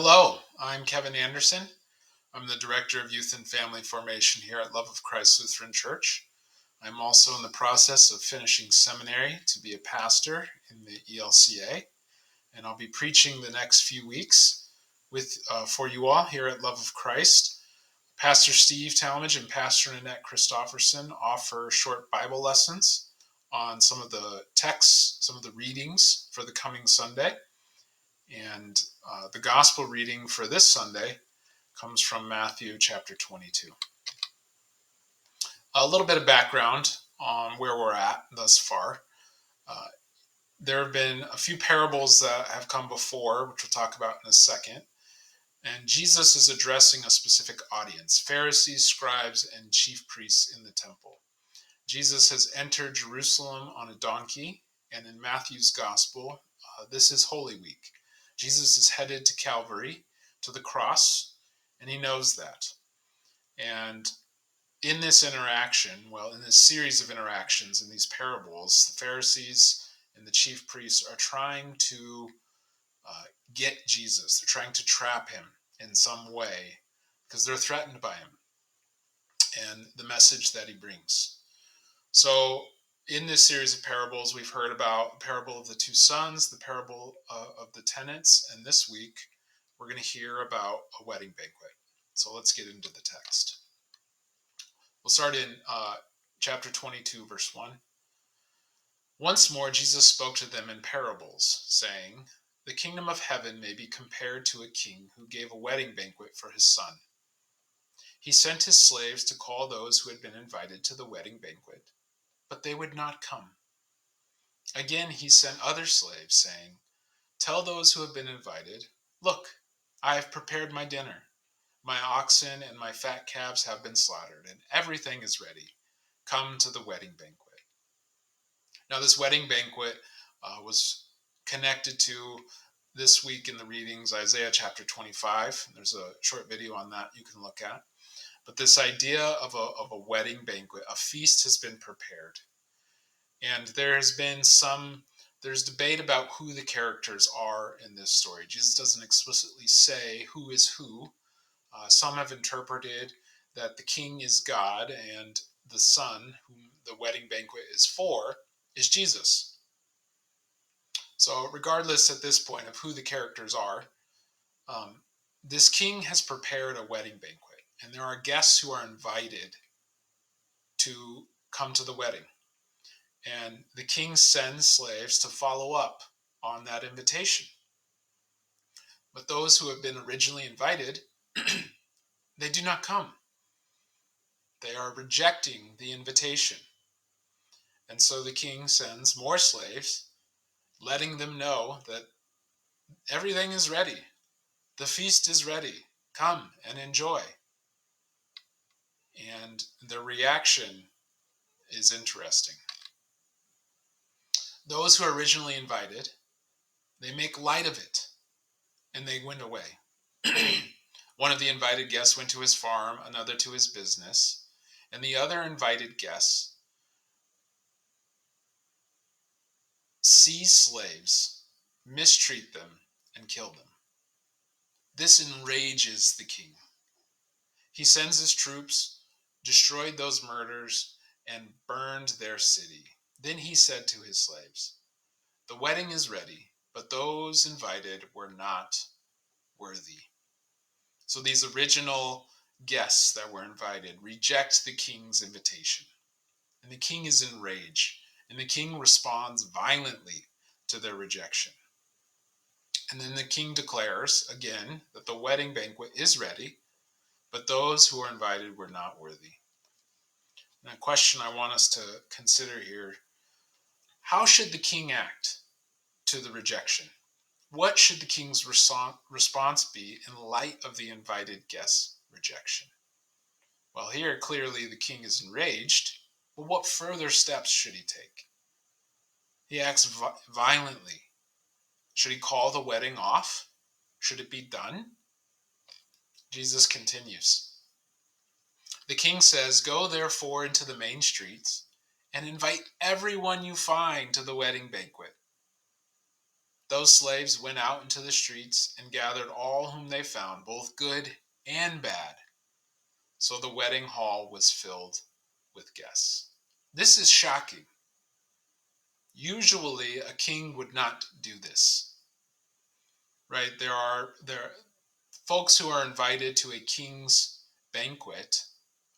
Hello, I'm Kevin Anderson. I'm the Director of Youth and Family Formation here at Love of Christ Lutheran Church. I'm also in the process of finishing seminary to be a pastor in the ELCA, and I'll be preaching the next few weeks for you all here at Love of Christ. Pastor Steve Talmadge and Pastor Nanette Christofferson offer short Bible lessons on some of the texts, some of the readings for the coming Sunday. And the gospel reading for this Sunday comes from Matthew chapter 22. A little bit of background on where we're at thus far. Uh, there have been a few parables that have come before, which we'll talk about in a second. And Jesus is addressing a specific audience: Pharisees, scribes, and chief priests in the temple. Jesus has entered Jerusalem on a donkey, and in Matthew's gospel, this is Holy Week. Jesus is headed to Calvary, to the cross, and he knows that. And in this interaction, in this series of interactions in these parables, the Pharisees and the chief priests are trying to get Jesus. They're trying to trap him in some way because they're threatened by him and the message that he brings. So in this series of parables, we've heard about the parable of the two sons, the parable of the tenants, and this week we're going to hear about a wedding banquet. So let's get into the text. We'll start in chapter 22, verse 1. Once more Jesus spoke to them in parables, saying, "The kingdom of heaven may be compared to a king who gave a wedding banquet for his son. He sent his slaves to call those who had been invited to the wedding banquet, but they would not come. Again he sent other slaves, saying, 'Tell those who have been invited, look, I have prepared my dinner. My oxen and my fat calves have been slaughtered, and everything is ready. Come to the wedding banquet.'" Now, this wedding banquet was connected to this week in the readings, Isaiah chapter 25. There's a short video on that you can look at. But this idea of a wedding banquet, a feast has been prepared. And there's debate about who the characters are in this story. Jesus doesn't explicitly say who is who. Some have interpreted that the king is God and the son, whom the wedding banquet is for, is Jesus. So regardless at this point of who the characters are, this king has prepared a wedding banquet, and there are guests who are invited to come to the wedding. And the king sends slaves to follow up on that invitation. But those who have been originally invited, they do not come. They are rejecting the invitation. And so the king sends more slaves, letting them know that everything is ready. The feast is ready. Come and enjoy. And the reaction is interesting. Those who are originally invited, they make light of it and they went away. One of the invited guests went to his farm, another to his business, and the other invited guests seize slaves, mistreat them, and kill them. This enrages the king. He sends his troops, destroyed those murders, and burned their city. Then he said to his slaves, "The wedding is ready, but those invited were not worthy." So these original guests that were invited reject the king's invitation. And the king is enraged, and the king responds violently to their rejection. And then the king declares again that the wedding banquet is ready, but those who were invited were not worthy. And a question I want us to consider here: how should the king act to the rejection? What should the king's response be in light of the invited guest's rejection? Well, here clearly the king is enraged, but what further steps should he take? He acts violently. Should he call the wedding off? Should it be done? Jesus continues. The king says, "Go therefore into the main streets and invite everyone you find to the wedding banquet." Those slaves went out into the streets and gathered all whom they found, both good and bad. So the wedding hall was filled with guests. This is shocking. Usually a king would not do this, right? There folks who are invited to a king's banquet,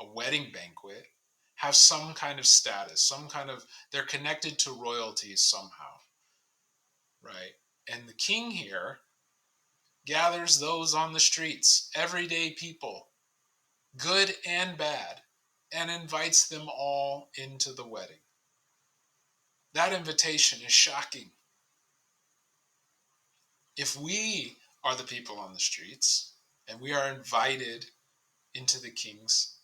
a wedding banquet, have some kind of status, they're connected to royalty somehow, right? And the king here gathers those on the streets, everyday people, good and bad, and invites them all into the wedding. That invitation is shocking. If we are the people on the streets and we are invited into the king's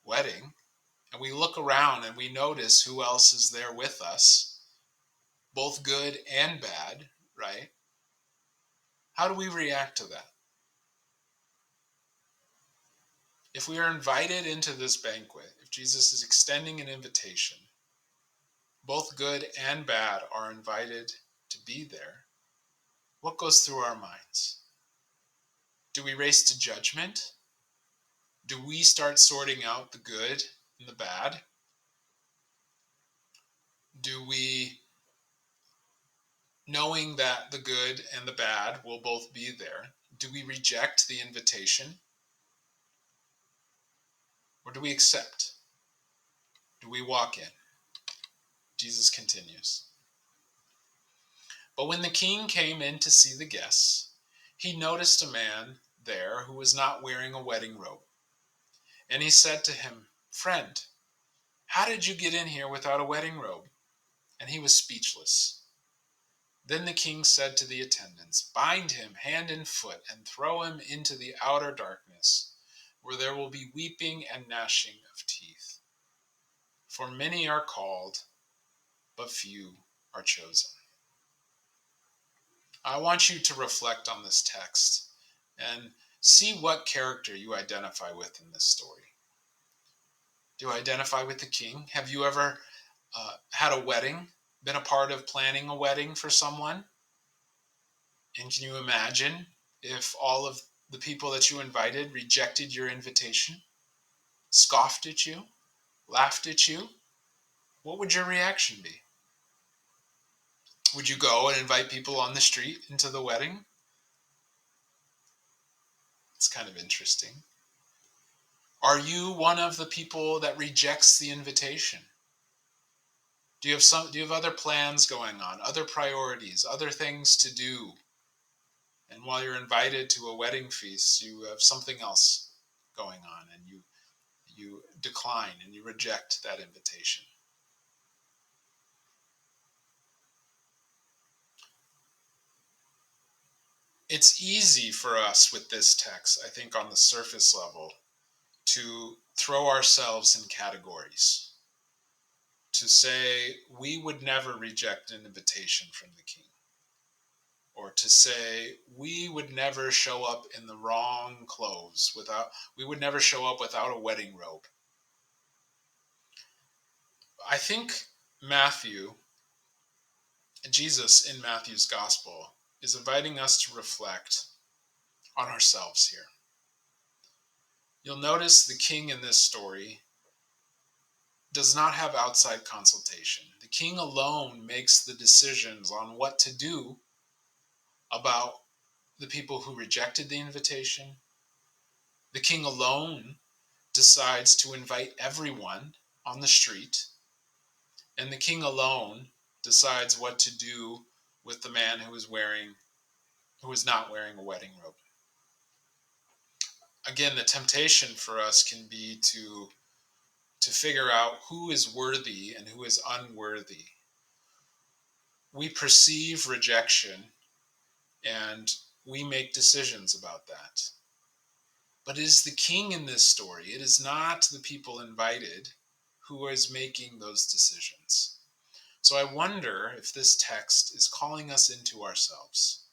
wedding, and we look around and we notice who else is there with us, both good and bad, right? How do we react to that? If we are invited into this banquet, if Jesus is extending an invitation, both good and bad are invited to be there, what goes through our minds? Do we race to judgment? Do we start sorting out the good and the bad? Do we, knowing that the good and the bad will both be there, do we reject the invitation? Or do we accept? Do we walk in? Jesus continues. But when the king came in to see the guests, he noticed a man there who was not wearing a wedding robe. And he said to him, "Friend, how did you get in here without a wedding robe?" And he was speechless. Then the king said to the attendants, "Bind him hand and foot and throw him into the outer darkness, where there will be weeping and gnashing of teeth. For many are called, but few are chosen." I want you to reflect on this text and see what character you identify with in this story. Do you identify with the king? Have you ever had a wedding, been a part of planning a wedding for someone? And can you imagine if all of the people that you invited rejected your invitation, scoffed at you, laughed at you? What would your reaction be? Would you go and invite people on the street into the wedding? It's kind of interesting. Are you one of the people that rejects the invitation? Do you have other plans going on, other priorities, other things to do? And while you're invited to a wedding feast, you have something else going on, and you decline and you reject that invitation. It's easy for us with this text, I think, on the surface level, to throw ourselves in categories, to say we would never reject an invitation from the king, or to say we would never show up in the wrong clothes, we would never show up without a wedding robe. I think Jesus in Matthew's gospel is inviting us to reflect on ourselves here. You'll notice the king in this story does not have outside consultation. The king alone makes the decisions on what to do about the people who rejected the invitation. The king alone decides to invite everyone on the street, and the king alone decides what to do with the man who is not wearing a wedding robe. Again, the temptation for us can be to figure out who is worthy and who is unworthy. We perceive rejection and we make decisions about that. But it is the king in this story, it is not the people invited who is making those decisions. So I wonder if this text is calling us into ourselves,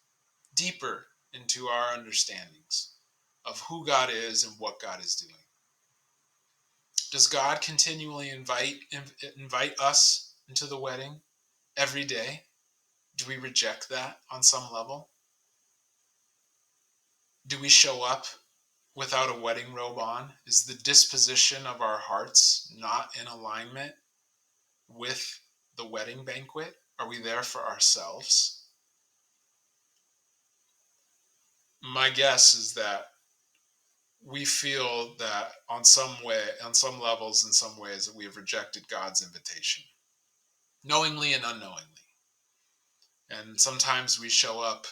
deeper into our understandings of who God is and what God is doing. Does God continually invite us into the wedding every day? Do we reject that on some level? Do we show up without a wedding robe on? Is the disposition of our hearts not in alignment with the wedding banquet? Are we there for ourselves? My guess is that we feel that on some levels, in some ways, that we have rejected God's invitation, knowingly and unknowingly. And sometimes we show up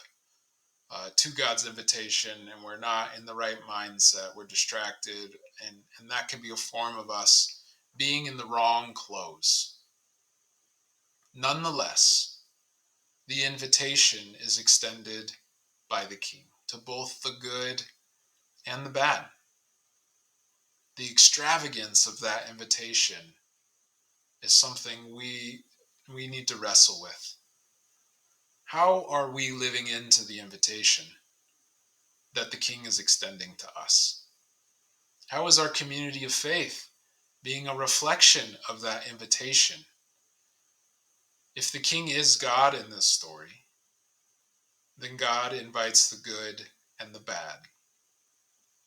to God's invitation and we're not in the right mindset, we're distracted, and that can be a form of us being in the wrong clothes. Nonetheless, the invitation is extended by the King to both the good and the bad. The extravagance of that invitation is something we need to wrestle with. How are we living into the invitation that the King is extending to us? How is our community of faith being a reflection of that invitation? If the King is God in this story, then God invites the good and the bad,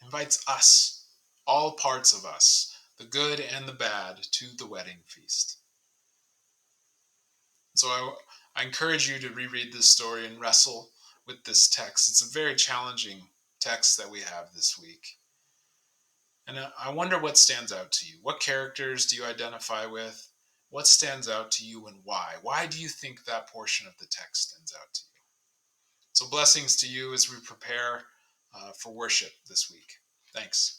invites us, all parts of us, the good and the bad, to the wedding feast. So I encourage you to reread this story and wrestle with this text. It's a very challenging text that we have this week. And I wonder what stands out to you. What characters do you identify with? What stands out to you and why? Why do you think that portion of the text stands out to you? So blessings to you as we prepare for worship this week. Thanks.